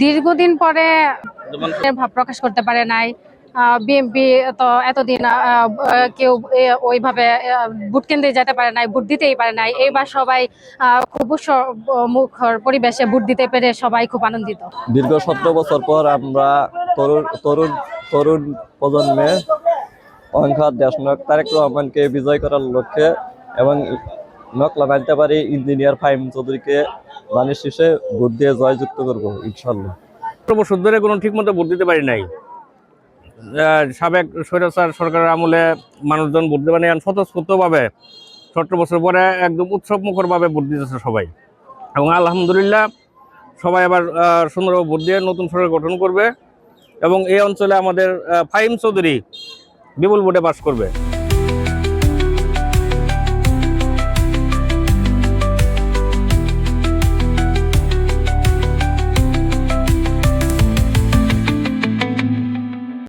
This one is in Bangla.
দীর্ঘদিন পরে ভাব প্রকাশ করতে পারে নাই। বিএনপি তো এতদিন কেউ ওইভাবে ভোট কেন্দ্রে যেতে পারে নাই, ভোট দিতেই পারে নাই। এইবার সবাই খুব মুখর পরিবেশে ভোট দিতে পেরে সবাই খুব আনন্দিত। দীর্ঘ 17 বছর পর আমরা তরুণ তরুণ তরুণ প্রজন্মে অহংকার দেশনায়ক তারেক রহমানকে বিজয় করার লক্ষ্যে এবং নকলা মানতে পারি ইঞ্জিনিয়ার ফাহিম চৌধুরীকে ধানের শীষে ভোট দিয়ে জয়যুক্ত করবো ইনশাল্লাহ। বছর ধরে কোনো ঠিক মতো ভোট দিতে পারি নাই। সাবেক স্বৈরাচার সরকারের আমলে মানুষজন ভোট দিতে পারে স্বতঃস্ফূর্তভাবে 17 বছর পরে একদম উৎসব মুখরভাবে ভোট দিতেছে সবাই, এবং আলহামদুলিল্লাহ সবাই আবার সুন্দরভাবে ভোট দিয়ে নতুন সরকার গঠন করবে এবং এই অঞ্চলে আমাদের ফাহিম চৌধুরী বিপুল ভোটে পাস করবে।